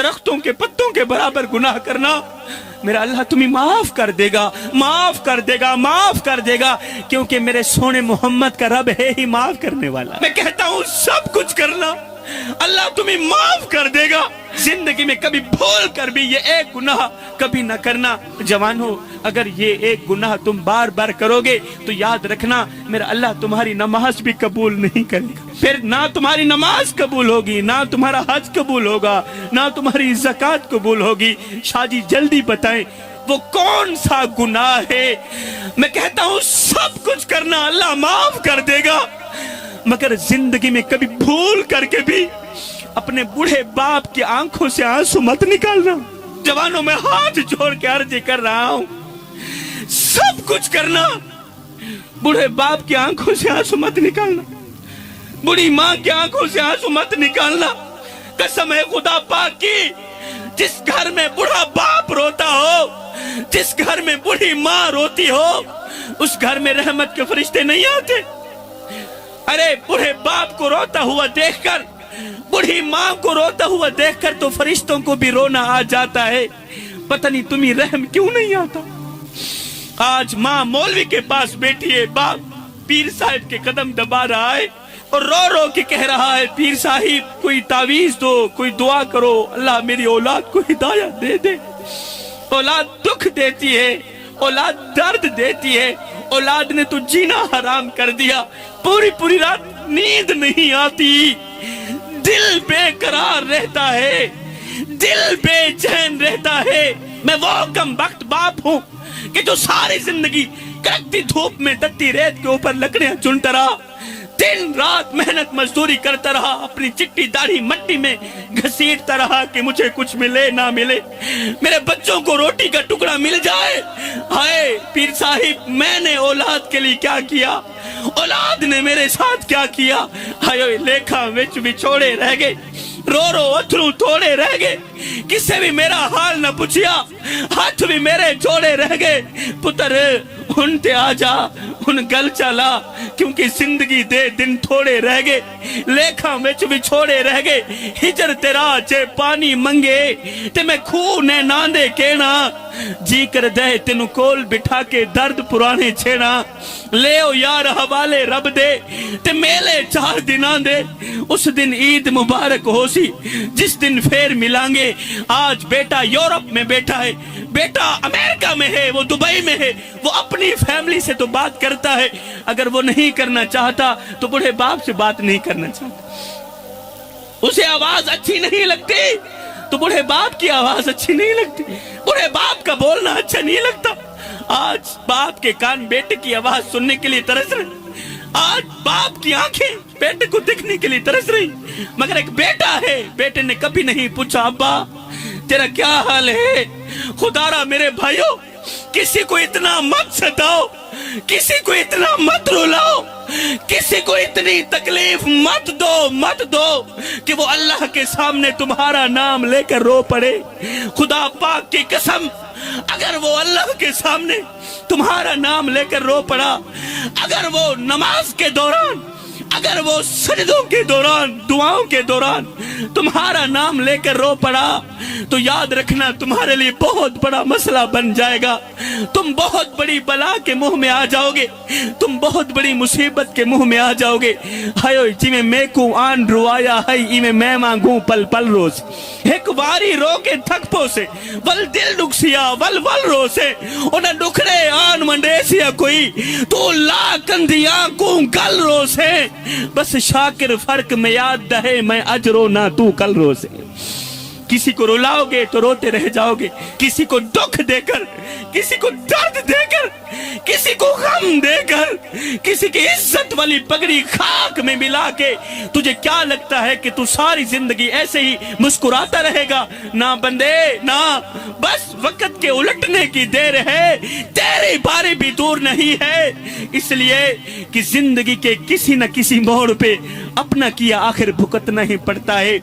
درختوں کے پتوں کے برابر گناہ کرنا، میرا اللہ تمہیں معاف کر دے گا، معاف کر دے گا، معاف کر دے گا، کیونکہ میرے سونے محمد کا رب ہے ہی معاف کرنے والا۔ میں کہتا ہوں سب کچھ کرنا، اللہ تمہیں معاف کر دے گا۔ زندگی میں کبھی بھول کر بھی یہ ایک گناہ کبھی نہ کرنا۔ جوانو، اگر یہ ایک گناہ تم بار بار کرو گے تو یاد رکھنا میرا اللہ تمہاری نماز بھی قبول نہیں کرے گا۔ پھر نہ تمہاری نماز قبول ہوگی، نہ تمہارا حج قبول ہوگا، نہ تمہاری زکوٰۃ قبول ہوگی۔ شاہ جی جلدی بتائیں وہ کون سا گناہ ہے؟ میں کہتا ہوں سب کچھ کرنا، اللہ معاف کر دے گا، مگر زندگی میں کبھی بھول کر کے بھی اپنے بوڑھے باپ کی آنکھوں سے آنسو مت نکالنا۔ جوانوں میں ہاتھ جوڑ کے عرض کر رہا ہوں سب کچھ کرنا، بوڑھے باپ کی آنکھوں سے آنسو مت نکالنا، بوڑھی ماں کی آنکھوں سے آنسو مت نکالنا۔ قسم ہے خدا پاک کی، جس گھر میں بوڑھا باپ روتا ہو، جس گھر میں بوڑھی ماں روتی ہو، اس گھر میں رحمت کے فرشتے نہیں آتے۔ ارے بوڑھے باپ کو روتا ہوا دیکھ کر، بوڑھی ماں کو روتا ہوا دیکھ کر تو فرشتوں کو بھی رونا آ جاتا ہے۔ پتہ نہیں تمہیں رحم کیوں نہیں آتا۔ آج ماں مولوی کے پاس بیٹھی ہے، باپ پیر صاحب کے قدم دبا رہا ہے اور رو رو کے کہہ رہا ہے پیر صاحب کوئی تعویذ دو، کوئی دعا کرو، اللہ میری اولاد کو ہدایت دے دے۔ اولاد دکھ دیتی ہے، اولاد درد دیتی ہے، اولاد نے تو جینا حرام کر دیا، پوری پوری رات نیند نہیں آتی، دل بے قرار رہتا ہے، دل بے چین رہتا ہے۔ میں وہ کم بخت باپ ہوں کہ جو ساری زندگی کڑکتی دھوپ میں تتی ریت کے اوپر لکڑیاں چنتا رہا، دن رات محنت مزدوری کرتا رہا، اپنی چٹی داڑھی مٹی میں گھسیٹتا رہا کہ مجھے کچھ ملے نہ ملے، میرے بچوں کو روٹی کا ٹکڑا مل جائے۔ ہائے پیر صاحب میں نے اولاد کے لیے کیا کیا، اولاد نے میرے ساتھ کیا کیا۔ ہائے لیکھا وچ بچھوڑے رہ گئے، رو رو اتھرو توڑے رہ گئے، کسے بھی میرا حال نہ پوچھیا، ہاتھ بھی میرے جوڑے رہ گئے۔ پتر ہن تے آ جا، ہن گل چلا، کیونکہ زندگی دے دن تھوڑے رہ گئے، لیکھاں وچ بھی چھوڑے رہ گئے۔ ہجر تیرا چے پانی منگے تے میں کھو نے ناندے کہنا، جی کر دے تینو کول بٹھا کے درد پرانے چھیڑا، لے او یار حوالے رب دے تے میلے 4 دناں دے، اس دن عید مبارک ہو سی جس دن پھر ملیں گے۔ آج بیٹا یورپ میں بیٹھا ہے، بیٹا امریکہ میں ہے، وہ دبئی میں ہے، وہ اپنی فیملی سے تو بات کرتا ہے، اگر وہ نہیں کرنا چاہتا تو بڑے باپ سے بات نہیں کرنا چاہتا، اسے آواز اچھی نہیں لگتی تو بڑے باپ کی آواز اچھی نہیں لگتی، بڑے باپ کا بولنا اچھا نہیں لگتا۔ آج باپ کے کان بیٹے کی آواز سننے کے لیے ترس رہے، آج باپ کی آنکھیں بیٹے کو دیکھنے کے لیے ترس رہی، مگر ایک بیٹا ہے، بیٹے نے کبھی نہیں پوچھا ابا تیرا کیا حال ہے۔ خدا را میرے بھائیوں کسی کو اتنا مت ستاؤ، کسی کو اتنا مت رلاؤ، کسی کو اتنی تکلیف مت دو کہ وہ اللہ کے سامنے تمہارا نام لے کر رو پڑے۔ خدا پاک کی قسم اگر وہ اللہ کے سامنے تمہارا نام لے کر رو پڑا، اگر وہ نماز کے دوران، اگر وہ سجدوں کے دوران، دعاؤں کے دوران تمہارا نام لے کر رو پڑا تو یاد رکھنا تمہارے لیے بہت بڑا مسئلہ بن جائے گا، تم بہت بڑی بلا کے منہ میں آ جاؤ گے، تم بہت بڑی مصیبت کے منہ میں آ جاؤ گے۔ ہائیو جی میں کو آن روایا ہے ای میں مانگوں پل پل روز، ایک واری رو کے تھک پو سے ول دل ڈکسیا ول رو سے انہیں ڈکھڑے آن منڈیسیا کوئی تو لا کندیاں کو گل رو سے، بس شاکر فرق میں یاد دہے میں اج رو نہ تو کل رو سے۔ کسی کو رلاؤ گے تو روتے رہ جاؤ گے، کسی کو دکھ دے کر، کسی کو درد دے کر، کسی کو غم دے کر، کسی کی عزت والی پگڑی خاک میں ملا کے تجھے کیا لگتا ہے کہ تو ساری زندگی ایسے ہی مسکراتا رہے گا؟ نہ بندے نہ، بس وقت کے الٹنے کی دیر ہے، تیری باری بھی دور نہیں ہے، اس لیے کہ زندگی کے کسی نہ کسی موڑ پہ اپنا کیا آخر بھگتنا ہی پڑتا ہے۔